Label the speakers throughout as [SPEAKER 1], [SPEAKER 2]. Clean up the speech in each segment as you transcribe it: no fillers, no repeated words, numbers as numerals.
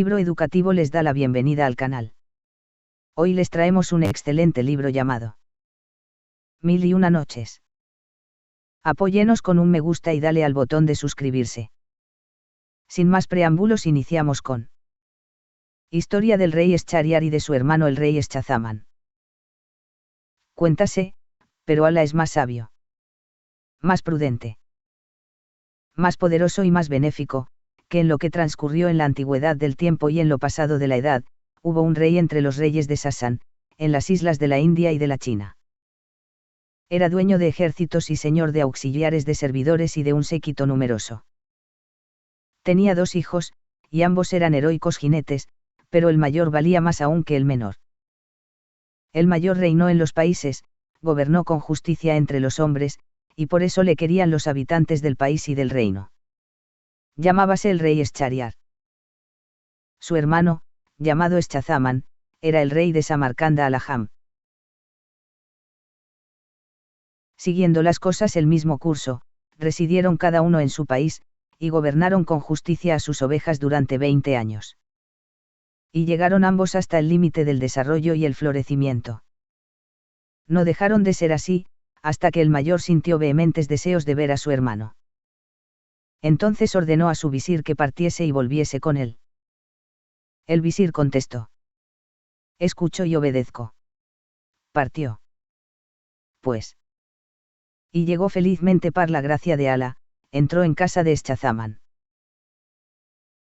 [SPEAKER 1] Libro educativo les da la bienvenida al canal. Hoy les traemos un excelente libro llamado 1001 noches. Apóyenos con un me gusta y dale al botón de suscribirse. Sin más preámbulos iniciamos con Historia del rey Eschariar y de su hermano el rey Eschazaman. Cuéntase, pero Alá es más sabio, más prudente, más poderoso y más benéfico, que en lo que transcurrió en la antigüedad del tiempo y en lo pasado de la edad, hubo un rey entre los reyes de Sasán, en las islas de la India y de la China. Era dueño de ejércitos y señor de auxiliares de servidores y de un séquito numeroso. Tenía 2 hijos, y ambos eran heroicos jinetes, pero el mayor valía más aún que el menor. El mayor reinó en los países, gobernó con justicia entre los hombres, y por eso le querían los habitantes del país y del reino. Llamábase el rey Eschariar. Su hermano, llamado Eschazaman, era el rey de Samarcanda Alajam. Siguiendo las cosas el mismo curso, residieron cada uno en su país, y gobernaron con justicia a sus ovejas durante 20 años. Y llegaron ambos hasta el límite del desarrollo y el florecimiento. No dejaron de ser así, hasta que el mayor sintió vehementes deseos de ver a su hermano. Entonces ordenó a su visir que partiese y volviese con él. El visir contestó: escucho y obedezco. Partió, pues. Y llegó felizmente por la gracia de Alá, entró en casa de Eschazaman.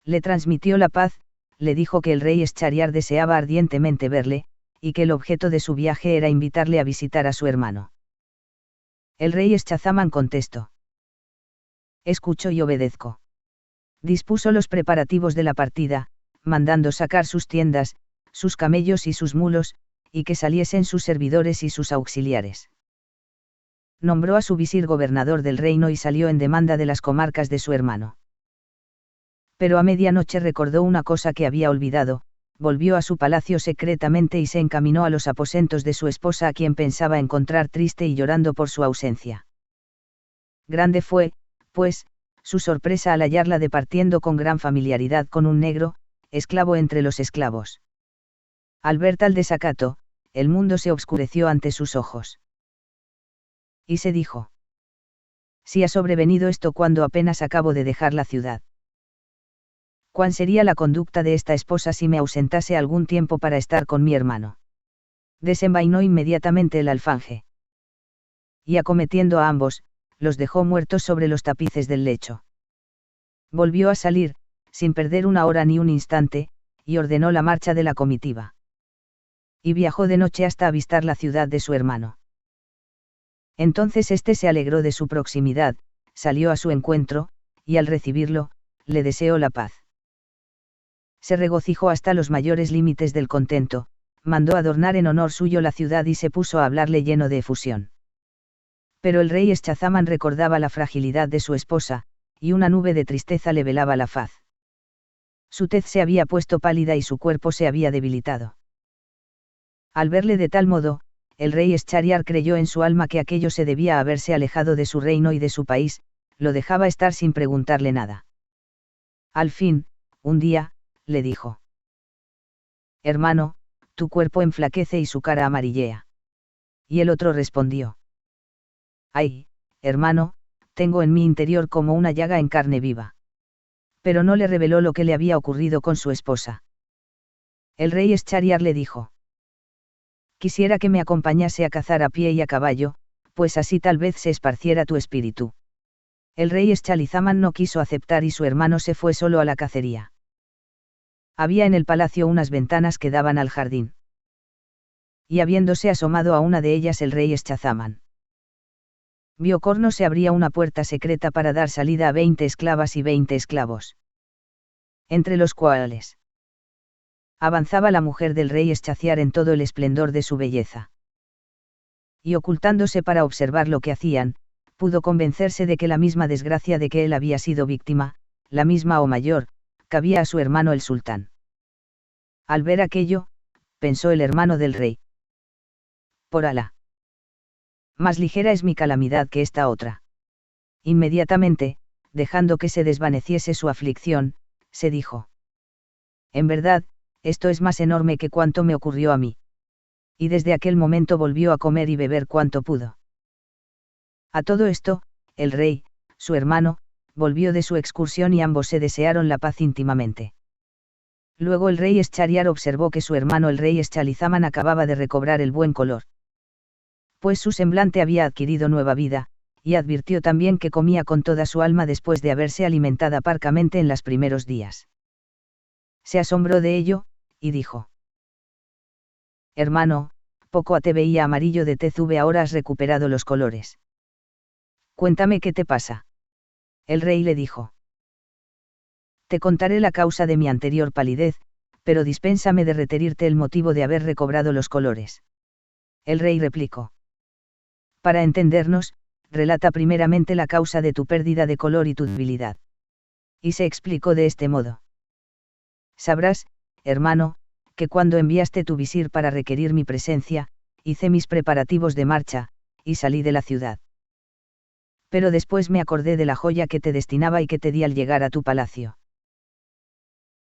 [SPEAKER 1] Le transmitió la paz, le dijo que el rey Eschariar deseaba ardientemente verle, y que el objeto de su viaje era invitarle a visitar a su hermano. El rey Eschazaman contestó: escucho y obedezco. Dispuso los preparativos de la partida, mandando sacar sus tiendas, sus camellos y sus mulos, y que saliesen sus servidores y sus auxiliares. Nombró a su visir gobernador del reino y salió en demanda de las comarcas de su hermano. Pero a medianoche recordó una cosa que había olvidado, volvió a su palacio secretamente y se encaminó a los aposentos de su esposa, a quien pensaba encontrar triste y llorando por su ausencia. Grande fue, pues, su sorpresa al hallarla departiendo con gran familiaridad con un negro, esclavo entre los esclavos. Al ver tal desacato, el mundo se obscureció ante sus ojos. Y se dijo: si ha sobrevenido esto cuando apenas acabo de dejar la ciudad. ¿Cuán sería la conducta de esta esposa si me ausentase algún tiempo para estar con mi hermano? Desenvainó inmediatamente el alfanje. Y acometiendo a ambos, los dejó muertos sobre los tapices del lecho. Volvió a salir, sin perder una hora ni un instante, y ordenó la marcha de la comitiva. Y viajó de noche hasta avistar la ciudad de su hermano. Entonces éste se alegró de su proximidad, salió a su encuentro, y al recibirlo, le deseó la paz. Se regocijó hasta los mayores límites del contento, mandó adornar en honor suyo la ciudad y se puso a hablarle lleno de efusión. Pero el rey Eschazaman recordaba la fragilidad de su esposa, y una nube de tristeza le velaba la faz. Su tez se había puesto pálida y su cuerpo se había debilitado. Al verle de tal modo, el rey Eschariar creyó en su alma que aquello se debía haberse alejado de su reino y de su país, lo dejaba estar sin preguntarle nada. Al fin, un día, le dijo: hermano, tu cuerpo enflaquece y su cara amarillea. Y el otro respondió: ay, hermano, tengo en mi interior como una llaga en carne viva. Pero no le reveló lo que le había ocurrido con su esposa. El rey Eschariar le dijo: quisiera que me acompañase a cazar a pie y a caballo, pues así tal vez se esparciera tu espíritu. El rey Eschalizaman no quiso aceptar y su hermano se fue solo a la cacería. Había en el palacio unas ventanas que daban al jardín. Y habiéndose asomado a una de ellas el rey Eschazaman vio corno se abría una puerta secreta para dar salida a 20 esclavas y 20 esclavos, entre los cuales avanzaba la mujer del rey Eschaciar en todo el esplendor de su belleza. Y ocultándose para observar lo que hacían, pudo convencerse de que la misma desgracia de que él había sido víctima, la misma o mayor, cabía a su hermano el sultán. Al ver aquello, pensó el hermano del rey: por Alá, más ligera es mi calamidad que esta otra. Inmediatamente, dejando que se desvaneciese su aflicción, se dijo: En verdad, esto es más enorme que cuanto me ocurrió a mí. Y desde aquel momento volvió a comer y beber cuanto pudo. A todo esto, el rey, su hermano, volvió de su excursión y ambos se desearon la paz íntimamente. Luego el rey Eschariar observó que su hermano el rey Eschalizaman acababa de recobrar el buen color. Pues su semblante había adquirido nueva vida, y advirtió también que comía con toda su alma después de haberse alimentado parcamente en los primeros días. Se asombró de ello, y dijo: Hermano, poco a te veía amarillo de tez, ahora has recuperado los colores. Cuéntame qué te pasa. El rey le dijo: Te contaré la causa de mi anterior palidez, pero dispénsame de referirte el motivo de haber recobrado los colores. El rey replicó: Para entendernos, relata primeramente la causa de tu pérdida de color y tu debilidad. Y se explicó de este modo: Sabrás, hermano, que cuando enviaste tu visir para requerir mi presencia, hice mis preparativos de marcha, y salí de la ciudad. Pero después me acordé de la joya que te destinaba y que te di al llegar a tu palacio.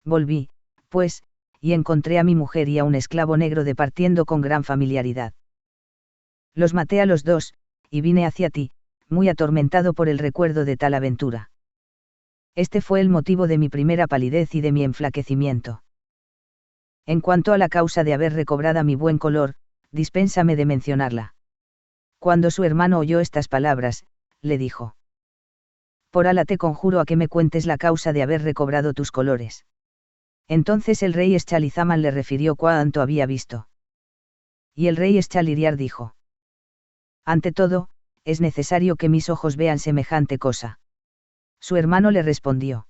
[SPEAKER 1] Volví, pues, y encontré a mi mujer y a un esclavo negro departiendo con gran familiaridad. Los maté a los dos, y vine hacia ti, muy atormentado por el recuerdo de tal aventura. Este fue el motivo de mi primera palidez y de mi enflaquecimiento. En cuanto a la causa de haber recobrado mi buen color, dispénsame de mencionarla. Cuando su hermano oyó estas palabras, le dijo: Por Alá te conjuro a que me cuentes la causa de haber recobrado tus colores. Entonces el rey Eschalizaman le refirió cuánto había visto. Y el rey Eschaliriar dijo: Ante todo, es necesario que mis ojos vean semejante cosa. Su hermano le respondió: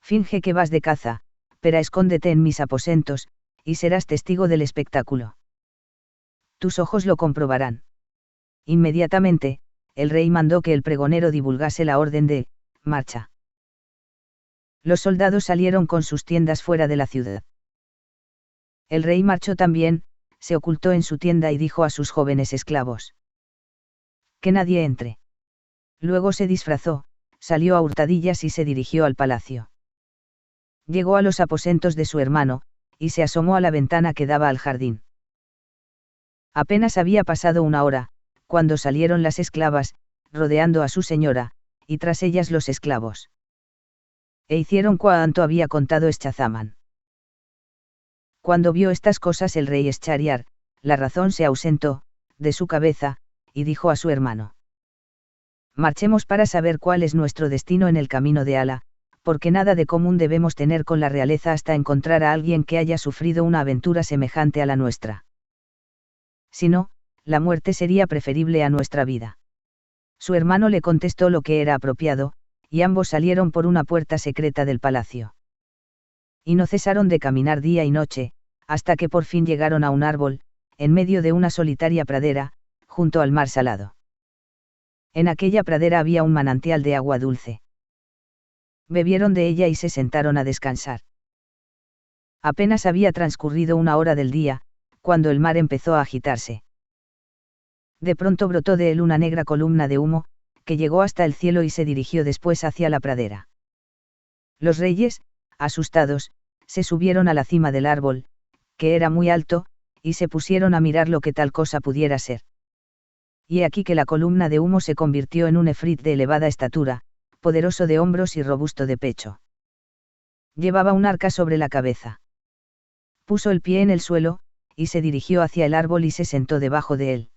[SPEAKER 1] Finge que vas de caza, pero escóndete en mis aposentos, y serás testigo del espectáculo. Tus ojos lo comprobarán. Inmediatamente, el rey mandó que el pregonero divulgase la orden de marcha. Los soldados salieron con sus tiendas fuera de la ciudad. El rey marchó también, se ocultó en su tienda y dijo a sus jóvenes esclavos: Que nadie entre. Luego se disfrazó, salió a hurtadillas y se dirigió al palacio. Llegó a los aposentos de su hermano, y se asomó a la ventana que daba al jardín. Apenas había pasado una hora, cuando salieron las esclavas, rodeando a su señora, y tras ellas los esclavos. E hicieron cuanto había contado Eschazaman. Cuando vio estas cosas el rey Eschariar, la razón se ausentó de su cabeza, y dijo a su hermano: Marchemos para saber cuál es nuestro destino en el camino de Alá, porque nada de común debemos tener con la realeza hasta encontrar a alguien que haya sufrido una aventura semejante a la nuestra. Si no, la muerte sería preferible a nuestra vida. Su hermano le contestó lo que era apropiado, y ambos salieron por una puerta secreta del palacio. Y no cesaron de caminar día y noche, hasta que por fin llegaron a un árbol, en medio de una solitaria pradera, junto al mar salado. En aquella pradera había un manantial de agua dulce. Bebieron de ella y se sentaron a descansar. Apenas había transcurrido una hora del día, cuando el mar empezó a agitarse. De pronto brotó de él una negra columna de humo, que llegó hasta el cielo y se dirigió después hacia la pradera. Los reyes, asustados, se subieron a la cima del árbol, que era muy alto, y se pusieron a mirar lo que tal cosa pudiera ser. Y he aquí que la columna de humo se convirtió en un efrit de elevada estatura, poderoso de hombros y robusto de pecho. Llevaba un arca sobre la cabeza. Puso el pie en el suelo, y se dirigió hacia el árbol y se sentó debajo de él.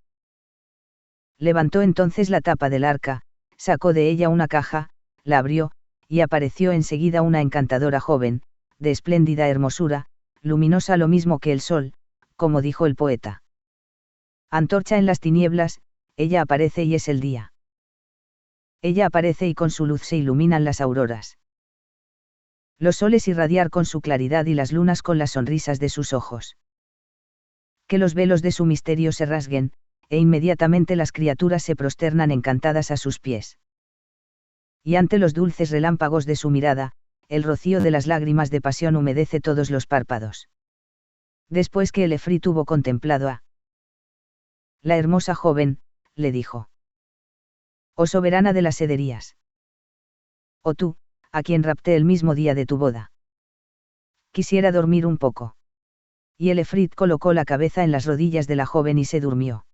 [SPEAKER 1] Levantó entonces la tapa del arca, sacó de ella una caja, la abrió, y apareció enseguida una encantadora joven, de espléndida hermosura, luminosa lo mismo que el sol, como dijo el poeta. Antorcha en las tinieblas, ella aparece y es el día. Ella aparece y con su luz se iluminan las auroras. Los soles irradiar con su claridad y las lunas con las sonrisas de sus ojos. Que los velos de su misterio se rasguen, e inmediatamente las criaturas se prosternan encantadas a sus pies. Y ante los dulces relámpagos de su mirada, el rocío de las lágrimas de pasión humedece todos los párpados. Después que el efrit hubo contemplado a la hermosa joven, le dijo: Oh soberana de las sederías. Oh tú, a quien rapté el mismo día de tu boda. Quisiera dormir un poco. Y el efrit colocó la cabeza en las rodillas de la joven y se durmió.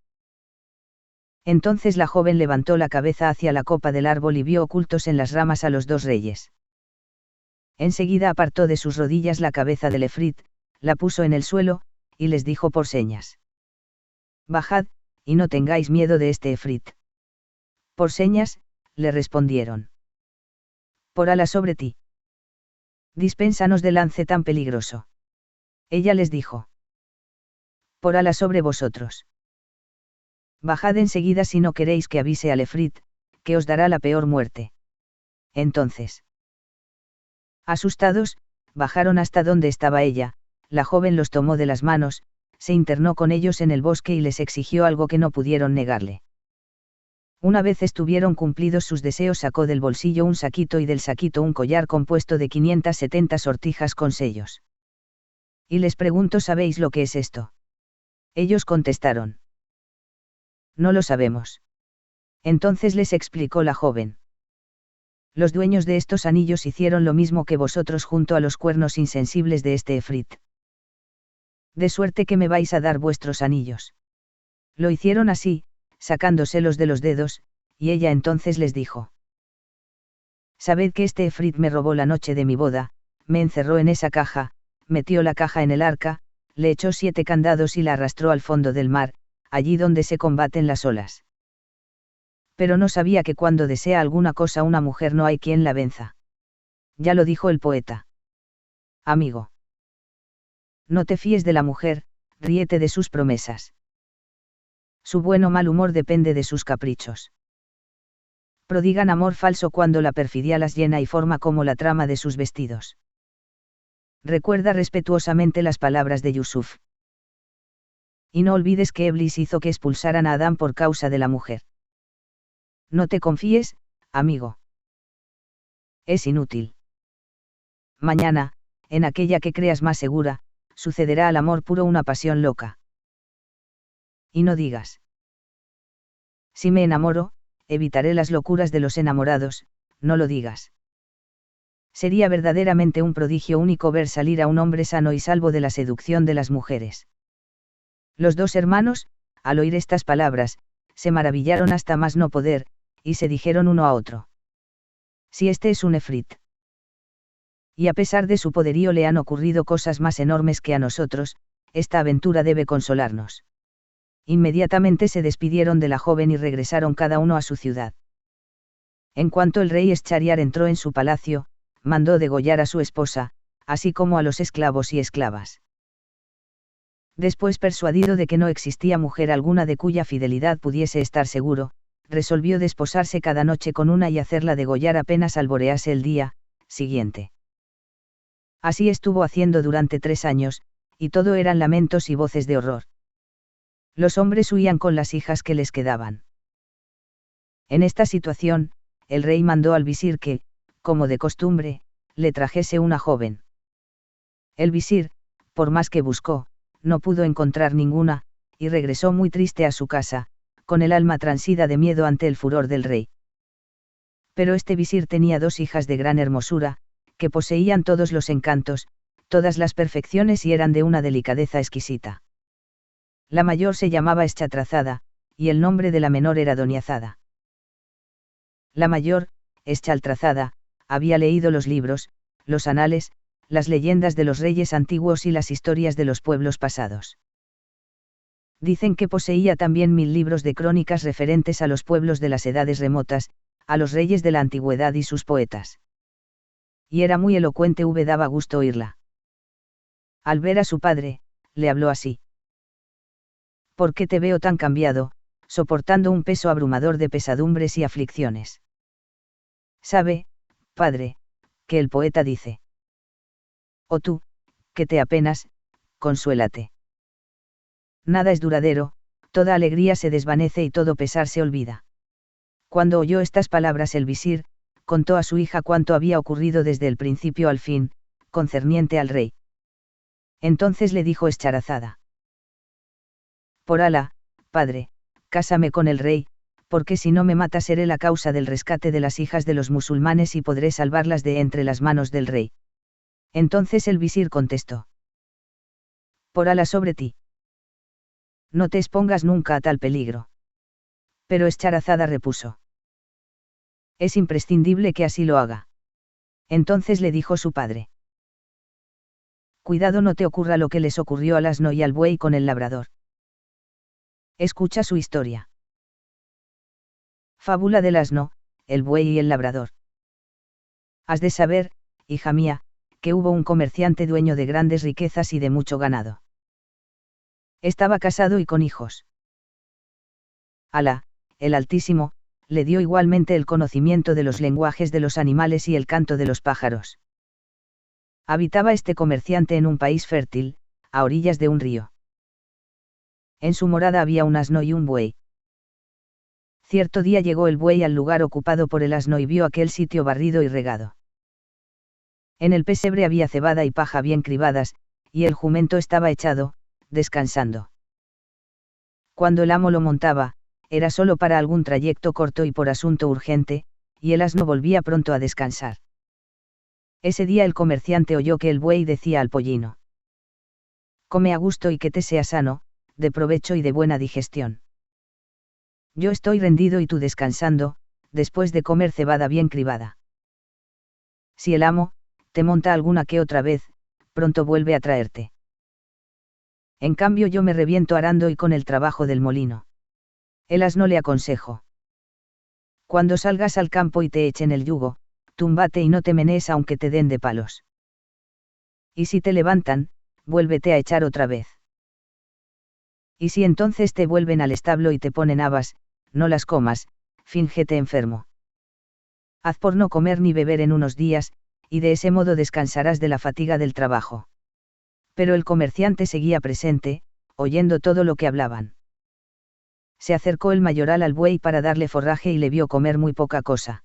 [SPEAKER 1] Entonces la joven levantó la cabeza hacia la copa del árbol y vio ocultos en las ramas a los dos reyes. Enseguida apartó de sus rodillas la cabeza del efrit, la puso en el suelo, y les dijo por señas: Bajad, y no tengáis miedo de este efrit. Por señas, le respondieron: Por ala sobre ti. Dispénsanos de lance tan peligroso. Ella les dijo: Por ala sobre vosotros. Bajad enseguida si no queréis que avise al efrit, que os dará la peor muerte. Entonces, asustados, bajaron hasta donde estaba ella. La joven los tomó de las manos, se internó con ellos en el bosque y les exigió algo que no pudieron negarle. Una vez estuvieron cumplidos sus deseos, sacó del bolsillo un saquito y del saquito un collar compuesto de 570 sortijas con sellos. Y les preguntó: ¿sabéis lo que es esto? Ellos contestaron: No lo sabemos. Entonces les explicó la joven: Los dueños de estos anillos hicieron lo mismo que vosotros junto a los cuernos insensibles de este efrit. De suerte que me vais a dar vuestros anillos. Lo hicieron así, sacándoselos de los dedos, y ella entonces les dijo: Sabed que este efrit me robó la noche de mi boda, me encerró en esa caja, metió la caja en el arca, le echó 7 candados y la arrastró al fondo del mar, allí donde se combaten las olas. Pero no sabía que cuando desea alguna cosa una mujer no hay quien la venza. Ya lo dijo el poeta. Amigo, no te fíes de la mujer, ríete de sus promesas. Su buen o mal humor depende de sus caprichos. Prodigan amor falso cuando la perfidia las llena y forma como la trama de sus vestidos. Recuerda respetuosamente las palabras de Yusuf. Y no olvides que Eblis hizo que expulsaran a Adán por causa de la mujer. No te confíes, amigo. Es inútil. Mañana, en aquella que creas más segura, sucederá al amor puro una pasión loca. Y no digas: si me enamoro, evitaré las locuras de los enamorados. No lo digas. Sería verdaderamente un prodigio único ver salir a un hombre sano y salvo de la seducción de las mujeres. Los dos hermanos, al oír estas palabras, se maravillaron hasta más no poder, y se dijeron uno a otro: si este es un efrit. Y a pesar de su poderío le han ocurrido cosas más enormes que a nosotros, esta aventura debe consolarnos. Inmediatamente se despidieron de la joven y regresaron cada uno a su ciudad. En cuanto el rey Eschariar entró en su palacio, mandó degollar a su esposa, así como a los esclavos y esclavas. Después, persuadido de que no existía mujer alguna de cuya fidelidad pudiese estar seguro, resolvió desposarse cada noche con una y hacerla degollar apenas alborease el día siguiente. Así estuvo haciendo durante 3 años, y todo eran lamentos y voces de horror. Los hombres huían con las hijas que les quedaban. En esta situación, el rey mandó al visir que, como de costumbre, le trajese una joven. El visir, por más que buscó, no pudo encontrar ninguna, y regresó muy triste a su casa, con el alma transida de miedo ante el furor del rey. Pero este visir tenía 2 hijas de gran hermosura, que poseían todos los encantos, todas las perfecciones y eran de una delicadeza exquisita. La mayor se llamaba Eschatrazada, y el nombre de la menor era Doniazada. La mayor, Eschaltrazada, había leído los libros, los anales, las leyendas de los reyes antiguos y las historias de los pueblos pasados. Dicen que poseía también 1000 libros de crónicas referentes a los pueblos de las edades remotas, a los reyes de la antigüedad y sus poetas. Y era muy elocuente, daba gusto oírla. Al ver a su padre, le habló así: ¿por qué te veo tan cambiado, soportando un peso abrumador de pesadumbres y aflicciones? Sabe, padre, que el poeta dice: oh tú, que te apenas, consuélate. Nada es duradero, toda alegría se desvanece y todo pesar se olvida. Cuando oyó estas palabras el visir, contó a su hija cuánto había ocurrido desde el principio al fin, concerniente al rey. Entonces le dijo Escharazada: por Alá, padre, cásame con el rey, porque si no me mata seré la causa del rescate de las hijas de los musulmanes y podré salvarlas de entre las manos del rey. Entonces el visir contestó: por Alá sobre ti. No te expongas nunca a tal peligro. Pero Escharazada repuso: es imprescindible que así lo haga. Entonces le dijo su padre: cuidado no te ocurra lo que les ocurrió al asno y al buey con el labrador. Escucha su historia. Fábula del asno, el buey y el labrador. Has de saber, hija mía, que hubo un comerciante dueño de grandes riquezas y de mucho ganado. Estaba casado y con hijos. Alá, el Altísimo, le dio igualmente el conocimiento de los lenguajes de los animales y el canto de los pájaros. Habitaba este comerciante en un país fértil, a orillas de un río. En su morada había un asno y un buey. Cierto día llegó el buey al lugar ocupado por el asno y vio aquel sitio barrido y regado. En el pesebre había cebada y paja bien cribadas, y el jumento estaba echado, descansando. Cuando el amo lo montaba, era solo para algún trayecto corto y por asunto urgente, y el asno volvía pronto a descansar. Ese día el comerciante oyó que el buey decía al pollino: come a gusto y que te sea sano, de provecho y de buena digestión. Yo estoy rendido y tú descansando, después de comer cebada bien cribada. Si el amo te monta alguna que otra vez, pronto vuelve a traerte. En cambio yo me reviento arando y con el trabajo del molino. El asno le aconsejó: cuando salgas al campo y te echen el yugo, túmbate y no te menees aunque te den de palos. Y si te levantan, vuélvete a echar otra vez. Y si entonces te vuelven al establo y te ponen habas, no las comas, fíngete enfermo. Haz por no comer ni beber en unos días, y de ese modo descansarás de la fatiga del trabajo. Pero el comerciante seguía presente, oyendo todo lo que hablaban. Se acercó el mayoral al buey para darle forraje y le vio comer muy poca cosa.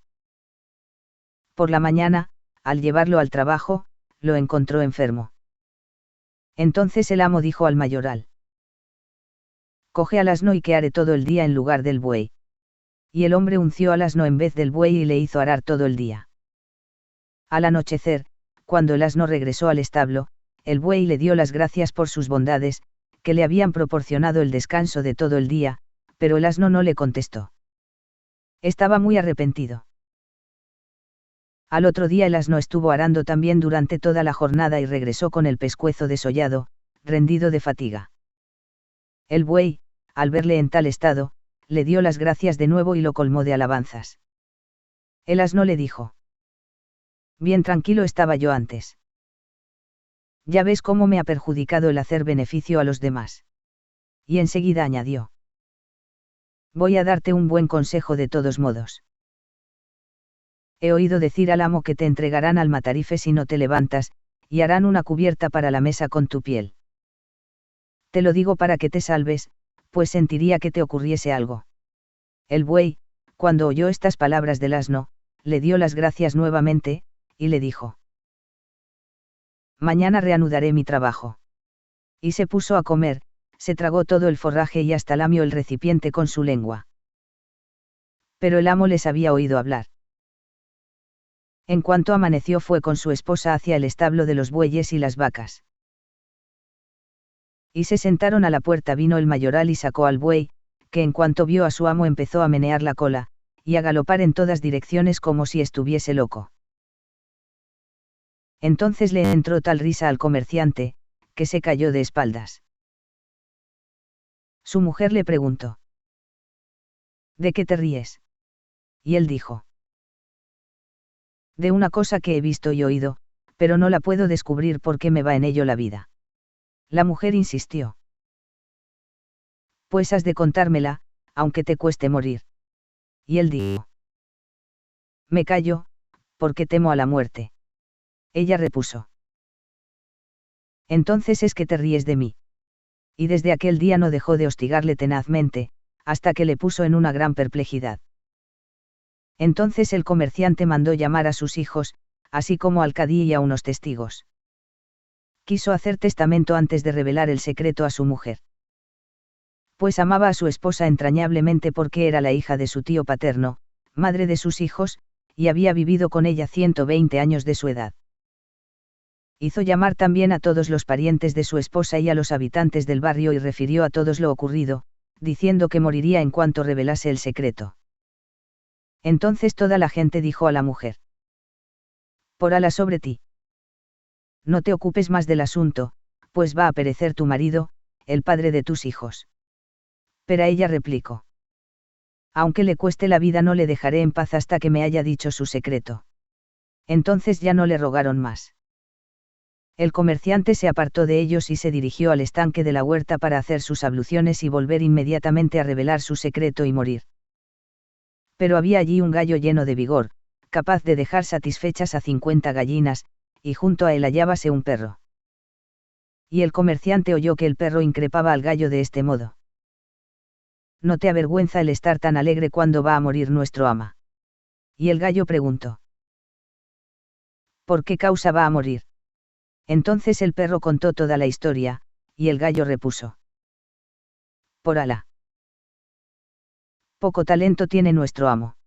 [SPEAKER 1] Por la mañana, al llevarlo al trabajo, lo encontró enfermo. Entonces el amo dijo al mayoral: coge al asno y que are todo el día en lugar del buey. Y el hombre unció al asno en vez del buey y le hizo arar todo el día. Al anochecer, cuando el asno regresó al establo, el buey le dio las gracias por sus bondades, que le habían proporcionado el descanso de todo el día, pero el asno no le contestó. Estaba muy arrepentido. Al otro día el asno estuvo arando también durante toda la jornada y regresó con el pescuezo desollado, rendido de fatiga. El buey, al verle en tal estado, le dio las gracias de nuevo y lo colmó de alabanzas. El asno le dijo: bien tranquilo estaba yo antes. Ya ves cómo me ha perjudicado el hacer beneficio a los demás. Y enseguida añadió: voy a darte un buen consejo de todos modos. He oído decir al amo que te entregarán al matarife si no te levantas, y harán una cubierta para la mesa con tu piel. Te lo digo para que te salves, pues sentiría que te ocurriese algo. El buey, cuando oyó estas palabras del asno, le dio las gracias nuevamente, y le dijo: mañana reanudaré mi trabajo. Y se puso a comer, se tragó todo el forraje y hasta lamió el recipiente con su lengua. Pero el amo les había oído hablar. En cuanto amaneció fue con su esposa hacia el establo de los bueyes y las vacas. Y se sentaron a la puerta. Vino el mayoral y sacó al buey, que en cuanto vio a su amo empezó a menear la cola, y a galopar en todas direcciones como si estuviese loco. Entonces le entró tal risa al comerciante, que se cayó de espaldas. Su mujer le preguntó: ¿de qué te ríes? Y él dijo: de una cosa que he visto y oído, pero no la puedo descubrir porque me va en ello la vida. La mujer insistió: pues has de contármela, aunque te cueste morir. Y él dijo: me callo, porque temo a la muerte. Ella repuso: entonces es que te ríes de mí. Y desde aquel día no dejó de hostigarle tenazmente, hasta que le puso en una gran perplejidad. Entonces el comerciante mandó llamar a sus hijos, así como al cadí y a unos testigos. Quiso hacer testamento antes de revelar el secreto a su mujer. Pues amaba a su esposa entrañablemente porque era la hija de su tío paterno, madre de sus hijos, y había vivido con ella 120 años de su edad. Hizo llamar también a todos los parientes de su esposa y a los habitantes del barrio y refirió a todos lo ocurrido, diciendo que moriría en cuanto revelase el secreto. Entonces toda la gente dijo a la mujer: por Alá sobre ti. No te ocupes más del asunto, pues va a perecer tu marido, el padre de tus hijos. Pero ella replicó: aunque le cueste la vida no le dejaré en paz hasta que me haya dicho su secreto. Entonces ya no le rogaron más. El comerciante se apartó de ellos y se dirigió al estanque de la huerta para hacer sus abluciones y volver inmediatamente a revelar su secreto y morir. Pero había allí un gallo lleno de vigor, capaz de dejar satisfechas a 50 gallinas, y junto a él hallábase un perro. Y el comerciante oyó que el perro increpaba al gallo de este modo: ¿no te avergüenza el estar tan alegre cuando va a morir nuestro ama? Y el gallo preguntó: ¿por qué causa va a morir? Entonces el perro contó toda la historia, y el gallo repuso: por Alá. Poco talento tiene nuestro amo.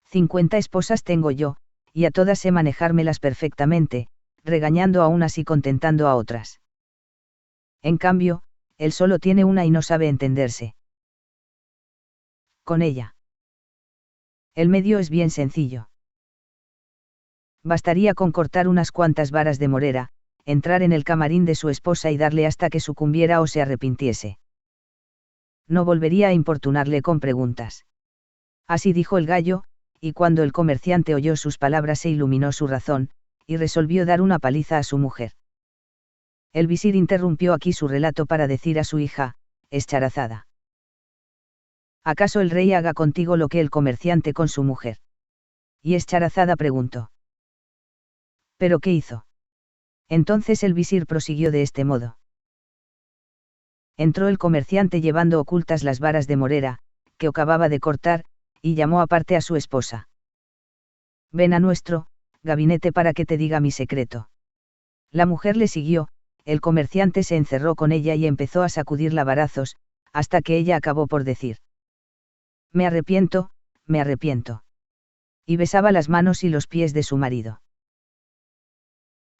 [SPEAKER 1] 50 esposas tengo yo, y a todas sé manejármelas perfectamente, regañando a unas y contentando a otras. En cambio, él solo tiene una y no sabe entenderse con ella. El medio es bien sencillo. Bastaría con cortar unas cuantas varas de morera, entrar en el camarín de su esposa y darle hasta que sucumbiera o se arrepintiese. No volvería a importunarle con preguntas. Así dijo el gallo, y cuando el comerciante oyó sus palabras se iluminó su razón, y resolvió dar una paliza a su mujer. El visir interrumpió aquí su relato para decir a su hija: Escharazada, ¿acaso el rey haga contigo lo que el comerciante con su mujer? Y Escharazada preguntó: ¿pero qué hizo? Entonces el visir prosiguió de este modo: entró el comerciante llevando ocultas las varas de morera, que acababa de cortar, y llamó aparte a su esposa. Ven a nuestro gabinete para que te diga mi secreto. La mujer le siguió, el comerciante se encerró con ella y empezó a sacudirla varazos, hasta que ella acabó por decir: me arrepiento, me arrepiento. Y besaba las manos y los pies de su marido.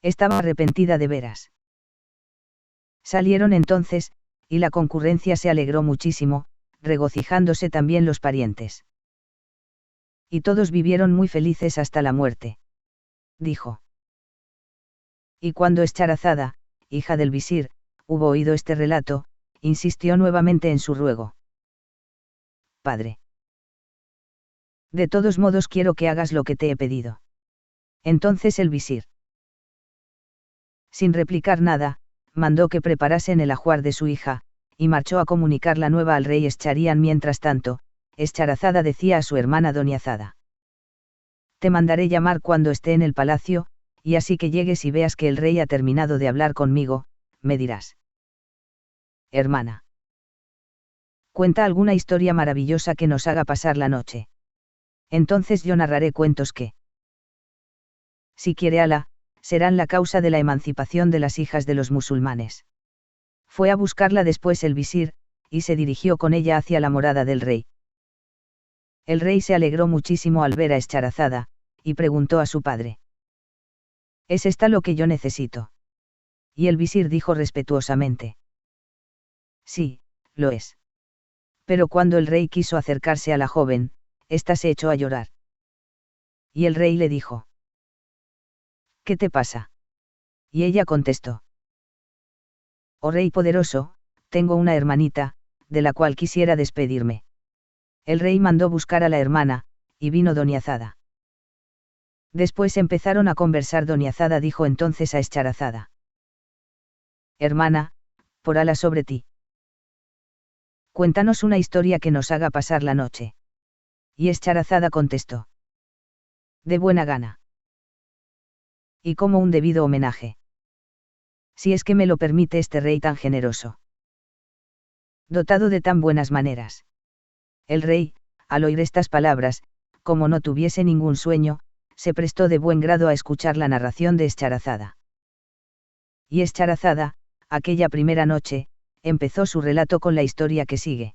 [SPEAKER 1] Estaba arrepentida de veras. Salieron entonces, y la concurrencia se alegró muchísimo, regocijándose también los parientes. Y todos vivieron muy felices hasta la muerte. Dijo. Y cuando Escharazada, hija del visir, hubo oído este relato, insistió nuevamente en su ruego: Padre, de todos modos quiero que hagas lo que te he pedido. Entonces el visir, sin replicar nada, mandó que preparasen el ajuar de su hija, y marchó a comunicar la nueva al rey Escharián. Mientras tanto, Escharazada decía a su hermana Doniazada: te mandaré llamar cuando esté en el palacio, y así que llegues y veas que el rey ha terminado de hablar conmigo, me dirás: hermana, cuenta alguna historia maravillosa que nos haga pasar la noche. Entonces yo narraré cuentos que, si quiere Alá, serán la causa de la emancipación de las hijas de los musulmanes. Fue a buscarla después el visir, y se dirigió con ella hacia la morada del rey. El rey se alegró muchísimo al ver a Escharazada, y preguntó a su padre: ¿es esta lo que yo necesito? Y el visir dijo respetuosamente: sí, lo es. Pero cuando el rey quiso acercarse a la joven, ésta se echó a llorar. Y el rey le dijo: ¿qué te pasa? Y ella contestó: oh rey poderoso, tengo una hermanita, de la cual quisiera despedirme. El rey mandó buscar a la hermana, y vino Doniazada. Después empezaron a conversar. Doniazada dijo entonces a Escharazada: hermana, por Alá sobre ti, cuéntanos una historia que nos haga pasar la noche. Y Escharazada contestó: de buena gana. Y como un debido homenaje. Si es que me lo permite este rey tan generoso. Dotado de tan buenas maneras. El rey, al oír estas palabras, como no tuviese ningún sueño, se prestó de buen grado a escuchar la narración de Escharazada. Y Escharazada, aquella primera noche, empezó su relato con la historia que sigue.